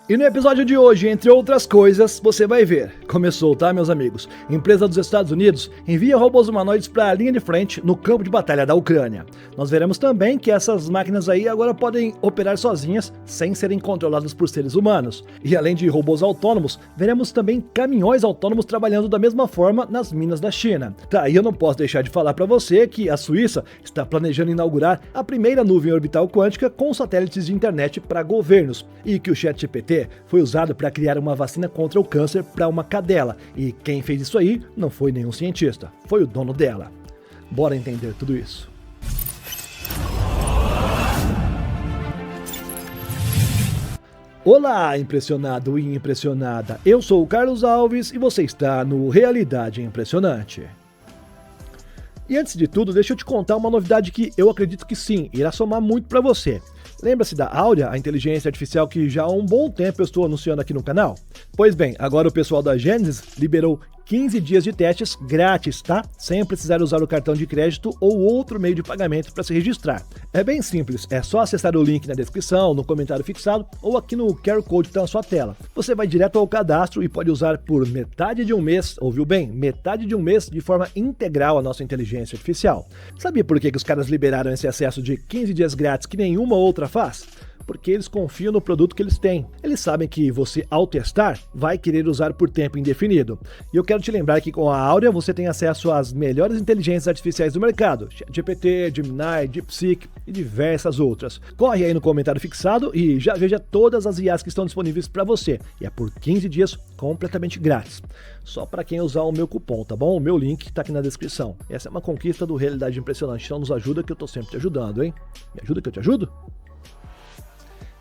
E no episódio de hoje, entre outras coisas, você vai ver. Começou, tá, meus amigos? Empresa dos Estados Unidos envia robôs humanoides para a linha de frente no campo de batalha da Ucrânia. Nós veremos também que essas máquinas aí agora podem operar sozinhas, sem serem controladas por seres humanos. E além de robôs autônomos, veremos também caminhões autônomos trabalhando da mesma forma nas minas da China. Tá, e eu não posso deixar de falar para você que a Suíça está planejando inaugurar a primeira nuvem orbital quântica com satélites de internet para governos, e que o ChatGPT foi usado para criar uma vacina contra o câncer para uma cadela, e quem fez isso aí não foi nenhum cientista, foi o dono dela. Bora entender tudo isso. Olá, impressionado e impressionada, eu sou o Carlos Alves e você está no Realidade Impressionante. E antes de tudo, deixa eu te contar uma novidade que eu acredito que sim, irá somar muito para você. Lembra-se da Áurea, a inteligência artificial que já há um bom tempo eu estou anunciando aqui no canal? Pois bem, agora o pessoal da Genesis liberou 15 dias de testes grátis, tá? Sem precisar usar o cartão de crédito ou outro meio de pagamento para se registrar. É bem simples, é só acessar o link na descrição, no comentário fixado ou aqui no QR Code que está na sua tela. Você vai direto ao cadastro e pode usar por metade de um mês, ouviu bem? Metade de um mês de forma integral a nossa inteligência artificial. Sabia por que os caras liberaram esse acesso de 15 dias grátis que nenhuma outra faz? Porque eles confiam no produto que eles têm. Eles sabem que você, ao testar, vai querer usar por tempo indefinido. E eu quero te lembrar que com a Áurea você tem acesso às melhores inteligências artificiais do mercado, GPT, Gemini, DeepSeek e diversas outras. Corre aí no comentário fixado e já veja todas as IAs que estão disponíveis para você. E é por 15 dias completamente grátis. Só para quem usar o meu cupom, tá bom? O meu link está aqui na descrição. Essa é uma conquista do Realidade Impressionante. Então nos ajuda que eu tô sempre te ajudando, hein? Me ajuda que eu te ajudo?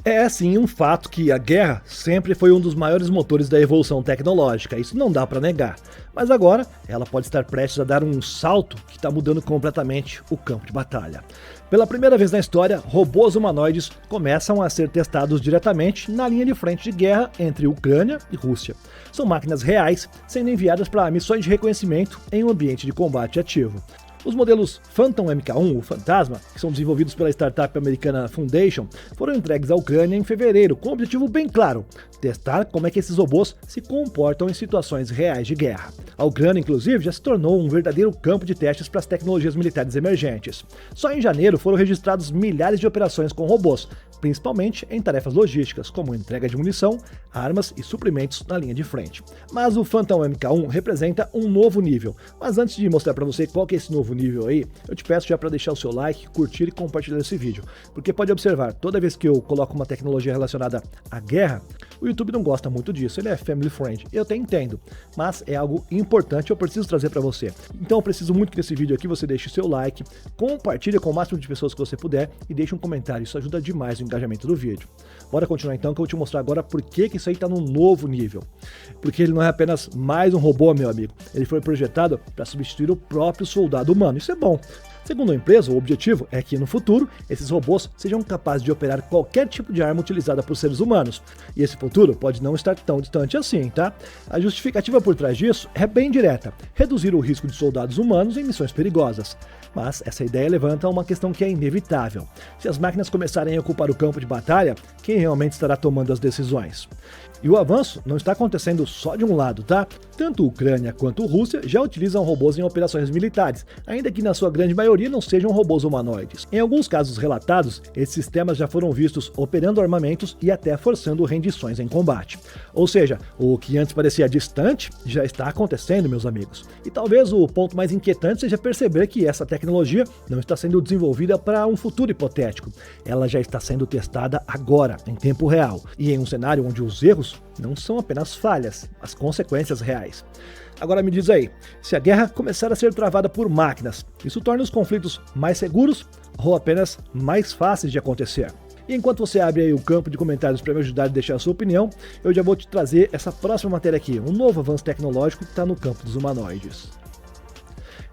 É sim um fato que a guerra sempre foi um dos maiores motores da evolução tecnológica, isso não dá para negar. Mas agora ela pode estar prestes a dar um salto que está mudando completamente o campo de batalha. Pela primeira vez na história, robôs humanoides começam a ser testados diretamente na linha de frente de guerra entre Ucrânia e Rússia. São máquinas reais sendo enviadas para missões de reconhecimento em um ambiente de combate ativo. Os modelos Phantom MK1, o Fantasma, que são desenvolvidos pela startup americana Foundation, foram entregues à Ucrânia em fevereiro, com um objetivo bem claro: testar como é que esses robôs se comportam em situações reais de guerra. A Ucrânia, inclusive, já se tornou um verdadeiro campo de testes para as tecnologias militares emergentes. Só em janeiro foram registrados milhares de operações com robôs, principalmente em tarefas logísticas, como entrega de munição, armas e suprimentos na linha de frente. Mas o Phantom MK1 representa um novo nível. Mas antes de mostrar para você qual que é esse novo nível aí, eu te peço já para deixar o seu like, curtir e compartilhar esse vídeo. Porque pode observar, toda vez que eu coloco uma tecnologia relacionada à guerra, o YouTube não gosta muito disso, ele é family friend, eu até entendo, mas é algo importante, eu preciso trazer para você. Então eu preciso muito que nesse vídeo aqui você deixe o seu like, compartilhe com o máximo de pessoas que você puder e deixe um comentário, isso ajuda demais no engajamento do vídeo. Bora continuar então que eu vou te mostrar agora por que isso aí está num novo nível. Porque ele não é apenas mais um robô, meu amigo, ele foi projetado para substituir o próprio soldado humano, isso é bom. Segundo a empresa, o objetivo é que no futuro esses robôs sejam capazes de operar qualquer tipo de arma utilizada por seres humanos. E esse futuro pode não estar tão distante assim, tá? A justificativa por trás disso é bem direta: reduzir o risco de soldados humanos em missões perigosas. Mas essa ideia levanta uma questão que é inevitável. Se as máquinas começarem a ocupar o campo de batalha, quem realmente estará tomando as decisões? E o avanço não está acontecendo só de um lado, tá? Tanto Ucrânia quanto Rússia já utilizam robôs em operações militares, ainda que na sua grande maioria não sejam robôs humanoides. Em alguns casos relatados, esses sistemas já foram vistos operando armamentos e até forçando rendições em combate. Ou seja, o que antes parecia distante já está acontecendo, meus amigos. E talvez o ponto mais inquietante seja perceber que essa tecnologia não está sendo desenvolvida para um futuro hipotético. Ela já está sendo testada agora, em tempo real, e em um cenário onde os erros não são apenas falhas, as consequências reais. Agora me diz aí, se a guerra começar a ser travada por máquinas, isso torna os conflitos mais seguros ou apenas mais fáceis de acontecer? E enquanto você abre aí o campo de comentários para me ajudar a deixar a sua opinião, eu já vou te trazer essa próxima matéria aqui, um novo avanço tecnológico que está no campo dos humanoides.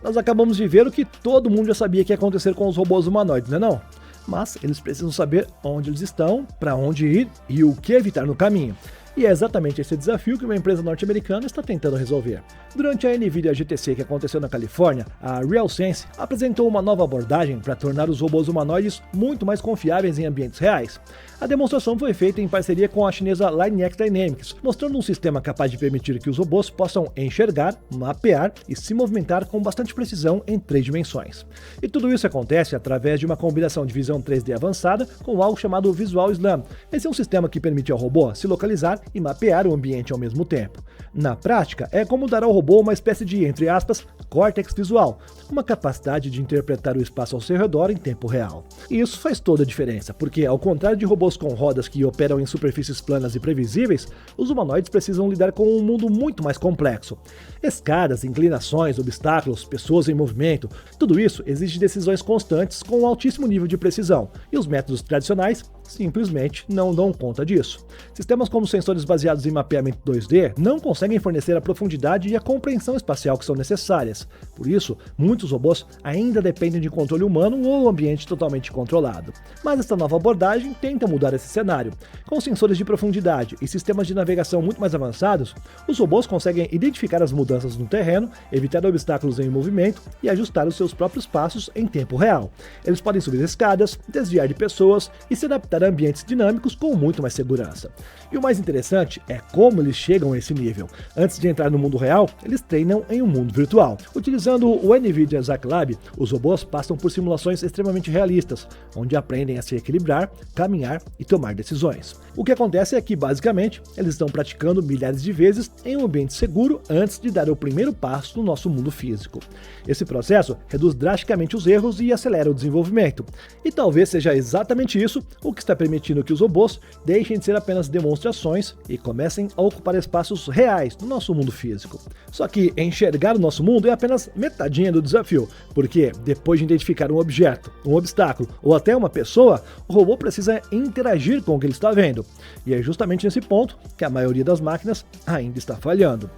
Nós acabamos de ver o que todo mundo já sabia que ia acontecer com os robôs humanoides, não é não? Mas eles precisam saber onde eles estão, para onde ir e o que evitar no caminho. E é exatamente esse desafio que uma empresa norte-americana está tentando resolver. Durante a NVIDIA GTC que aconteceu na Califórnia, a RealSense apresentou uma nova abordagem para tornar os robôs humanoides muito mais confiáveis em ambientes reais. A demonstração foi feita em parceria com a chinesa LineX Dynamics, mostrando um sistema capaz de permitir que os robôs possam enxergar, mapear e se movimentar com bastante precisão em 3 dimensões. E tudo isso acontece através de uma combinação de visão 3D avançada com algo chamado Visual Slam. Esse é um sistema que permite ao robô se localizar e mapear o ambiente ao mesmo tempo. Na prática, é como dar ao robô uma espécie de, entre aspas, córtex visual, uma capacidade de interpretar o espaço ao seu redor em tempo real. E isso faz toda a diferença, porque ao contrário de robôs com rodas que operam em superfícies planas e previsíveis, os humanoides precisam lidar com um mundo muito mais complexo. Escadas, inclinações, obstáculos, pessoas em movimento, tudo isso exige decisões constantes com um altíssimo nível de precisão, e os métodos tradicionais simplesmente não dão conta disso. Sistemas como sensores baseados em mapeamento 2D não conseguem fornecer a profundidade e a compreensão espacial que são necessárias. Por isso, muitos robôs ainda dependem de controle humano ou ambiente totalmente controlado. Mas esta nova abordagem tenta mudar esse cenário. Com sensores de profundidade e sistemas de navegação muito mais avançados, os robôs conseguem identificar as mudanças no terreno, evitar obstáculos em movimento e ajustar os seus próprios passos em tempo real. Eles podem subir escadas, desviar de pessoas e se adaptar a ambientes dinâmicos com muito mais segurança. E o mais interessante é como eles chegam a esse nível. Antes de entrar no mundo real, eles treinam em um mundo virtual. Utilizando o NVIDIA Zack Lab, os robôs passam por simulações extremamente realistas, onde aprendem a se equilibrar, caminhar e tomar decisões. O que acontece é que, basicamente, eles estão praticando milhares de vezes em um ambiente seguro antes de dar o primeiro passo no nosso mundo físico. Esse processo reduz drasticamente os erros e acelera o desenvolvimento. E talvez seja exatamente isso o que está permitindo que os robôs deixem de ser apenas demonstrações e comecem a ocupar espaços reais no nosso mundo físico. Só que enxergar o nosso mundo é apenas metadinha do desafio, porque depois de identificar um objeto, um obstáculo ou até uma pessoa, o robô precisa interagir com o que ele está vendo. E é justamente nesse ponto que a maioria das máquinas ainda está falhando.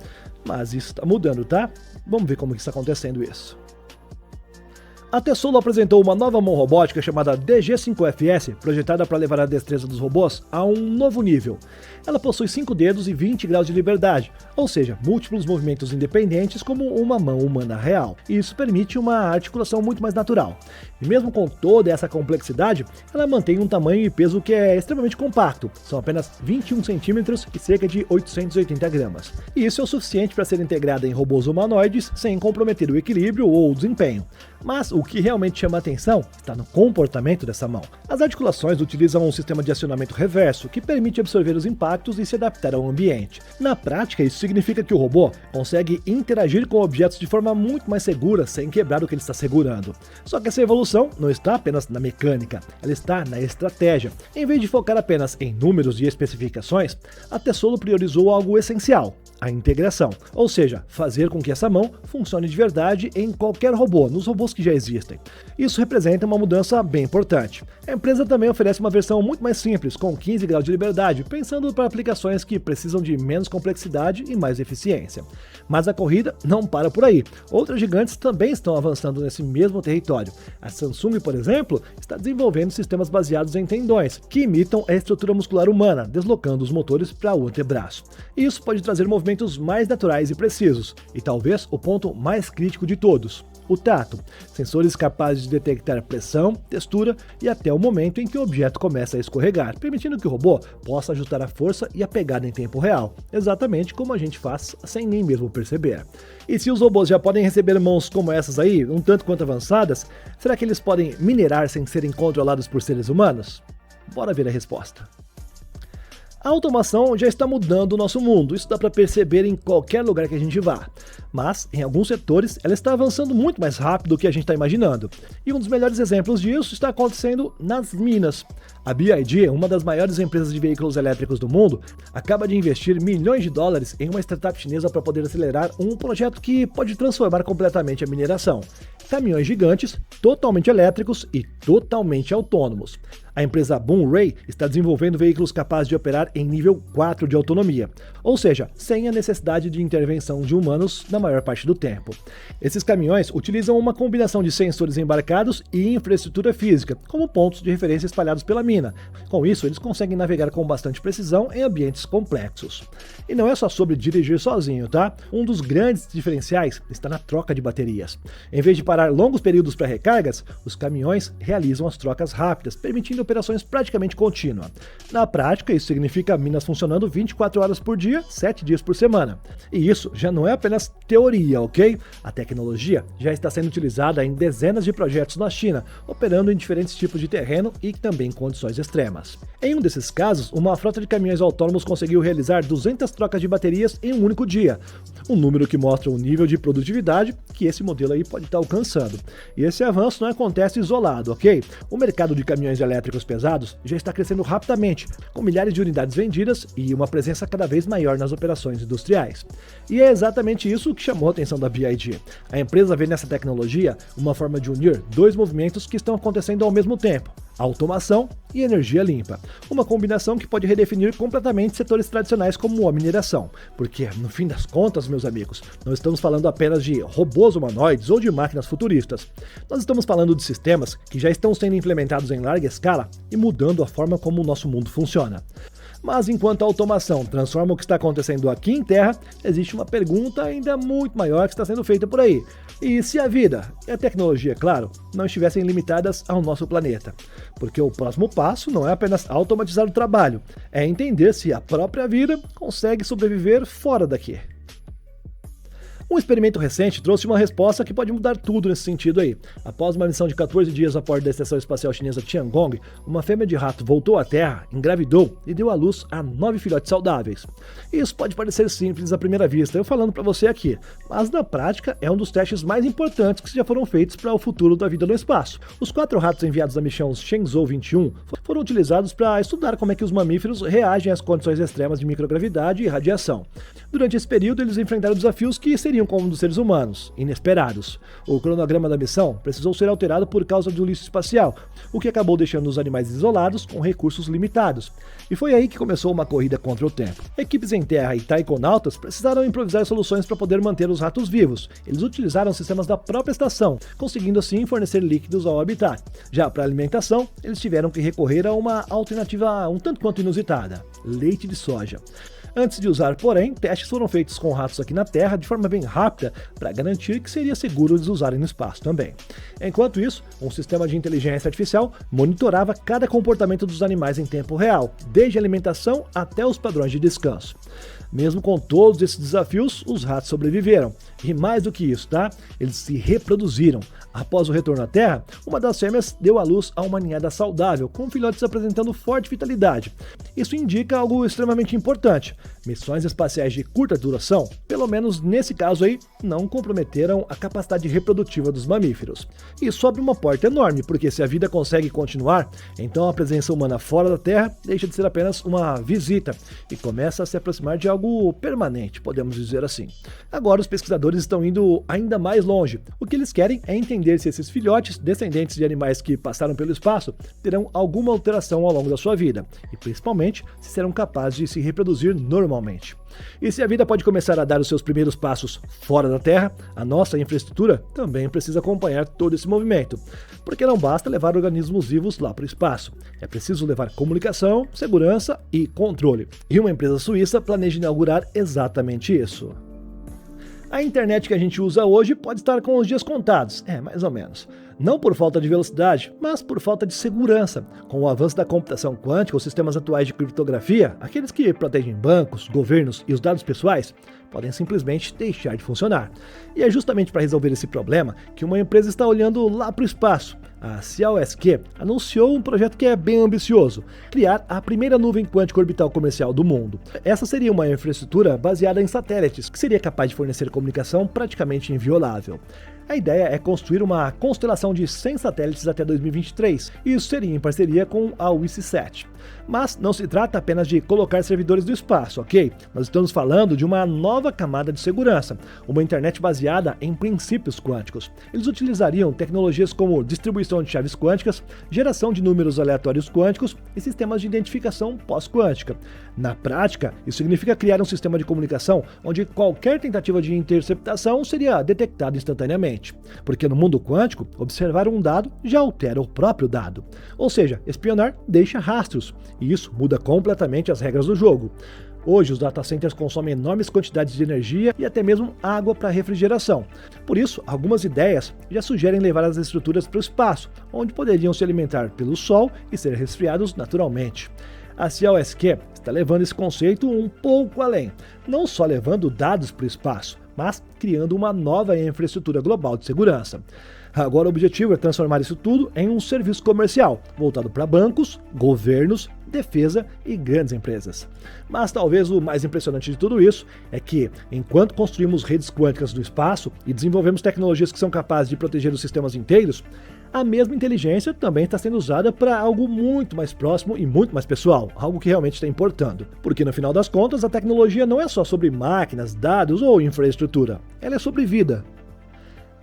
Mas isso está mudando, tá? Vamos ver como que está acontecendo isso. A Tesolo apresentou uma nova mão robótica chamada DG5FS, projetada para levar a destreza dos robôs a um novo nível. Ela possui 5 dedos e 20 graus de liberdade, ou seja, múltiplos movimentos independentes como uma mão humana real. E isso permite uma articulação muito mais natural. E mesmo com toda essa complexidade, ela mantém um tamanho e peso que é extremamente compacto, são apenas 21 centímetros e cerca de 880 gramas. E isso é o suficiente para ser integrada em robôs humanoides sem comprometer o equilíbrio ou o desempenho. Mas o que realmente chama a atenção está no comportamento dessa mão. As articulações utilizam um sistema de acionamento reverso que permite absorver os impactos e se adaptar ao ambiente. Na prática, isso significa que o robô consegue interagir com objetos de forma muito mais segura sem quebrar o que ele está segurando. Só que essa evolução não está apenas na mecânica, ela está na estratégia. Em vez de focar apenas em números e especificações, a Tesolo priorizou algo essencial: a integração, ou seja, fazer com que essa mão funcione de verdade em qualquer robô, nos robôs que já existem. Isso representa uma mudança bem importante. A empresa também oferece uma versão muito mais simples, com 15 graus de liberdade, pensando para aplicações que precisam de menos complexidade e mais eficiência. Mas a corrida não para por aí. Outras gigantes também estão avançando nesse mesmo território. A Samsung, por exemplo, está desenvolvendo sistemas baseados em tendões, que imitam a estrutura muscular humana, deslocando os motores para o antebraço. Isso pode trazer movimentos mais naturais e precisos, e talvez o ponto mais crítico de todos: o tato. Sensores capazes de detectar pressão, textura e até o momento em que o objeto começa a escorregar, permitindo que o robô possa ajustar a força e a pegada em tempo real, exatamente como a gente faz sem nem mesmo perceber. E se os robôs já podem receber mãos como essas aí, um tanto quanto avançadas, será que eles podem minerar sem serem controlados por seres humanos? Bora ver a resposta. A automação já está mudando o nosso mundo, isso dá para perceber em qualquer lugar que a gente vá. Mas, em alguns setores, ela está avançando muito mais rápido do que a gente está imaginando. E um dos melhores exemplos disso está acontecendo nas minas. A BYD, uma das maiores empresas de veículos elétricos do mundo, acaba de investir milhões de dólares em uma startup chinesa para poder acelerar um projeto que pode transformar completamente a mineração. Caminhões gigantes, totalmente elétricos e totalmente autônomos. A empresa Boom Ray está desenvolvendo veículos capazes de operar em nível 4 de autonomia, ou seja, sem a necessidade de intervenção de humanos na maior parte do tempo. Esses caminhões utilizam uma combinação de sensores embarcados e infraestrutura física, como pontos de referência espalhados pela mina. Com isso, eles conseguem navegar com bastante precisão em ambientes complexos. E não é só sobre dirigir sozinho, tá? Um dos grandes diferenciais está na troca de baterias. Em vez de parar longos períodos para recargas, os caminhões realizam as trocas rápidas, permitindo operações praticamente contínuas. Na prática, isso significa minas funcionando 24 horas por dia, 7 dias por semana. E isso já não é apenas teoria, ok? A tecnologia já está sendo utilizada em dezenas de projetos na China, operando em diferentes tipos de terreno e também em condições extremas. Em um desses casos, uma frota de caminhões autônomos conseguiu realizar 200 trocas de baterias em um único dia, um número que mostra o nível de produtividade que esse modelo aí pode estar alcançando. E esse avanço não acontece isolado, ok? O mercado de caminhões elétricos pesados já está crescendo rapidamente, com milhares de unidades vendidas e uma presença cada vez maior nas operações industriais. E é exatamente isso que chamou a atenção da BYD. A empresa vê nessa tecnologia uma forma de unir dois movimentos que estão acontecendo ao mesmo tempo: automação e energia limpa. Uma combinação que pode redefinir completamente setores tradicionais como a mineração. Porque, no fim das contas, meus amigos, não estamos falando apenas de robôs humanoides ou de máquinas futuristas. Nós estamos falando de sistemas que já estão sendo implementados em larga escala e mudando a forma como o nosso mundo funciona. Mas enquanto a automação transforma o que está acontecendo aqui em Terra, existe uma pergunta ainda muito maior que está sendo feita por aí. E se a vida e a tecnologia, claro, não estivessem limitadas ao nosso planeta? Porque o próximo passo não é apenas automatizar o trabalho, é entender se a própria vida consegue sobreviver fora daqui. Um experimento recente trouxe uma resposta que pode mudar tudo nesse sentido aí. Após uma missão de 14 dias a bordo da estação espacial chinesa Tiangong, uma fêmea de rato voltou à Terra, engravidou e deu à luz a 9 filhotes saudáveis. Isso pode parecer simples à primeira vista, eu falando para você aqui, mas na prática é um dos testes mais importantes que já foram feitos para o futuro da vida no espaço. Os 4 ratos enviados à missão Shenzhou 21 foram utilizados para estudar como é que os mamíferos reagem às condições extremas de microgravidade e radiação. Durante esse período, eles enfrentaram desafios que seriam como dos seres humanos, inesperados. O cronograma da missão precisou ser alterado por causa do lixo espacial, o que acabou deixando os animais isolados com recursos limitados. E foi aí que começou uma corrida contra o tempo. Equipes em terra e taikonautas precisaram improvisar soluções para poder manter os ratos vivos. Eles utilizaram sistemas da própria estação, conseguindo assim fornecer líquidos ao habitat. Já para a alimentação, eles tiveram que recorrer a uma alternativa um tanto quanto inusitada: leite de soja. Antes de usar, porém, testes foram feitos com ratos aqui na Terra de forma bem rápida para garantir que seria seguro eles usarem no espaço também. Enquanto isso, um sistema de inteligência artificial monitorava cada comportamento dos animais em tempo real, desde a alimentação até os padrões de descanso. Mesmo com todos esses desafios, os ratos sobreviveram. E mais do que isso, tá? Eles se reproduziram. Após o retorno à Terra, uma das fêmeas deu à luz a uma ninhada saudável, com filhotes apresentando forte vitalidade. Isso indica algo extremamente importante: missões espaciais de curta duração, pelo menos nesse caso aí, não comprometeram a capacidade reprodutiva dos mamíferos. Isso abre uma porta enorme, porque se a vida consegue continuar, então a presença humana fora da Terra deixa de ser apenas uma visita e começa a se aproximar de algo permanente, podemos dizer assim. Agora os pesquisadores estão indo ainda mais longe. O que eles querem é entender se esses filhotes, descendentes de animais que passaram pelo espaço, terão alguma alteração ao longo da sua vida, e principalmente se serão capazes de se reproduzir normalmente. E se a vida pode começar a dar os seus primeiros passos fora da Terra, a nossa infraestrutura também precisa acompanhar todo esse movimento. Porque não basta levar organismos vivos lá para o espaço. É preciso levar comunicação, segurança e controle. E uma empresa suíça planeja inaugurar exatamente isso. A internet que a gente usa hoje pode estar com os dias contados, mais ou menos. Não por falta de velocidade, mas por falta de segurança. Com o avanço da computação quântica, os sistemas atuais de criptografia, aqueles que protegem bancos, governos e os dados pessoais, podem simplesmente deixar de funcionar. E é justamente para resolver esse problema que uma empresa está olhando lá para o espaço. A CIOSQ anunciou um projeto que é bem ambicioso: criar a primeira nuvem quântica orbital comercial do mundo. Essa seria uma infraestrutura baseada em satélites, que seria capaz de fornecer comunicação praticamente inviolável. A ideia é construir uma constelação de 100 satélites até 2023, e isso seria em parceria com a WISI-7. Mas não se trata apenas de colocar servidores do espaço, ok? Nós estamos falando de uma nova nova camada de segurança, uma internet baseada em princípios quânticos. Eles utilizariam tecnologias como distribuição de chaves quânticas, geração de números aleatórios quânticos e sistemas de identificação pós-quântica. Na prática, isso significa criar um sistema de comunicação onde qualquer tentativa de interceptação seria detectada instantaneamente. Porque no mundo quântico, observar um dado já altera o próprio dado. Ou seja, espionar deixa rastros, e isso muda completamente as regras do jogo. Hoje, os data centers consomem enormes quantidades de energia e até mesmo água para refrigeração. Por isso, algumas ideias já sugerem levar as estruturas para o espaço, onde poderiam se alimentar pelo Sol e ser resfriados naturalmente. A CLSQ está levando esse conceito um pouco além, não só levando dados para o espaço, mas criando uma nova infraestrutura global de segurança. Agora o objetivo é transformar isso tudo em um serviço comercial, voltado para bancos, governos, defesa e grandes empresas. Mas talvez o mais impressionante de tudo isso é que, enquanto construímos redes quânticas do espaço e desenvolvemos tecnologias que são capazes de proteger os sistemas inteiros, a mesma inteligência também está sendo usada para algo muito mais próximo e muito mais pessoal, algo que realmente está importando. Porque no final das contas, a tecnologia não é só sobre máquinas, dados ou infraestrutura, ela é sobre vida.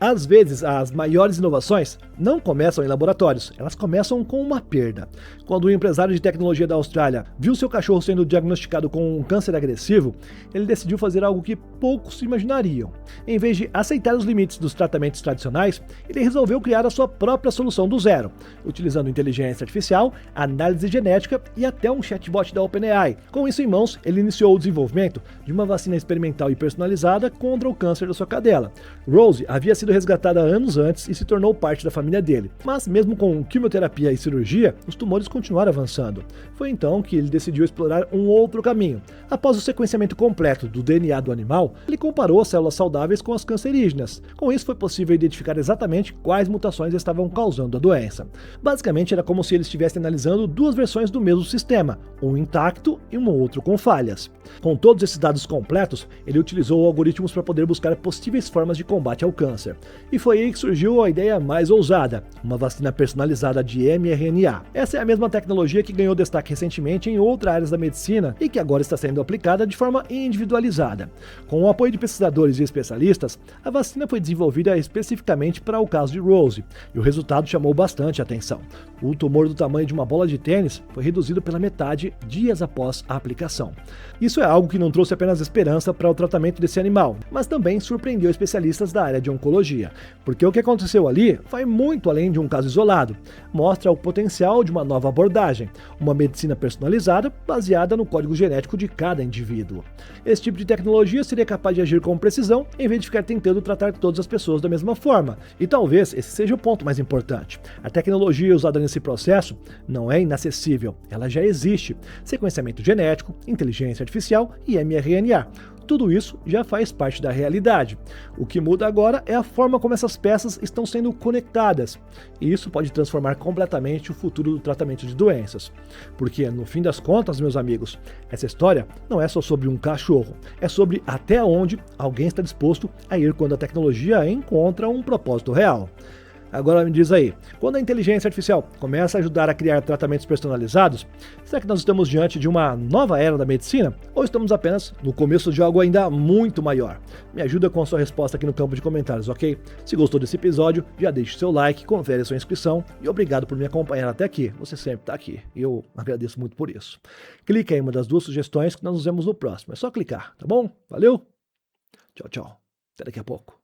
Às vezes, as maiores inovações não começam em laboratórios, elas começam com uma perda. Quando o empresário de tecnologia da Austrália viu seu cachorro sendo diagnosticado com um câncer agressivo, ele decidiu fazer algo que poucos imaginariam. Em vez de aceitar os limites dos tratamentos tradicionais, ele resolveu criar a sua própria solução do zero, utilizando inteligência artificial, análise genética e até um chatbot da OpenAI. Com isso em mãos, ele iniciou o desenvolvimento de uma vacina experimental e personalizada contra o câncer da sua cadela. Rose havia sido resgatada anos antes e se tornou parte da família dele. Mas mesmo com quimioterapia e cirurgia, os tumores continuaram avançando. Foi então que ele decidiu explorar um outro caminho. Após o sequenciamento completo do DNA do animal, ele comparou as células saudáveis com as cancerígenas. Com isso foi possível identificar exatamente quais mutações estavam causando a doença. Basicamente era como se ele estivesse analisando duas versões do mesmo sistema, um intacto e um outro com falhas. Com todos esses dados completos, ele utilizou algoritmos para poder buscar possíveis formas de combate ao câncer. E foi aí que surgiu a ideia mais ousada, uma vacina personalizada de mRNA. Essa é a mesma tecnologia que ganhou destaque recentemente em outras áreas da medicina e que agora está sendo aplicada de forma individualizada. Com o apoio de pesquisadores e especialistas, a vacina foi desenvolvida especificamente para o caso de Rose, e o resultado chamou bastante atenção. O tumor do tamanho de uma bola de tênis foi reduzido pela metade dias após a aplicação. Isso é algo que não trouxe apenas esperança para o tratamento desse animal, mas também surpreendeu especialistas da área de oncologia, porque o que aconteceu ali vai muito além de um caso isolado. Mostra o potencial de uma nova abordagem, uma medicina personalizada baseada no código genético de cada indivíduo. Esse tipo de tecnologia seria capaz de agir com precisão em vez de ficar tentando tratar todas as pessoas da mesma forma. E talvez esse seja o ponto mais importante. A tecnologia usada nesse processo não é inacessível, ela já existe. Sequenciamento genético, inteligência artificial e mRNA. Tudo isso já faz parte da realidade. O que muda agora é a forma como essas peças estão sendo conectadas. E isso pode transformar completamente o futuro do tratamento de doenças. Porque, no fim das contas, meus amigos, essa história não é só sobre um cachorro. É sobre até onde alguém está disposto a ir quando a tecnologia encontra um propósito real. Agora me diz aí, quando a inteligência artificial começa a ajudar a criar tratamentos personalizados, será que nós estamos diante de uma nova era da medicina? Ou estamos apenas no começo de algo ainda muito maior? Me ajuda com a sua resposta aqui no campo de comentários, ok? Se gostou desse episódio, já deixe seu like, confere a sua inscrição e obrigado por me acompanhar até aqui. Você sempre está aqui e eu agradeço muito por isso. Clique aí em uma das duas sugestões que nós nos vemos no próximo. É só clicar, tá bom? Valeu? Tchau, tchau. Até daqui a pouco.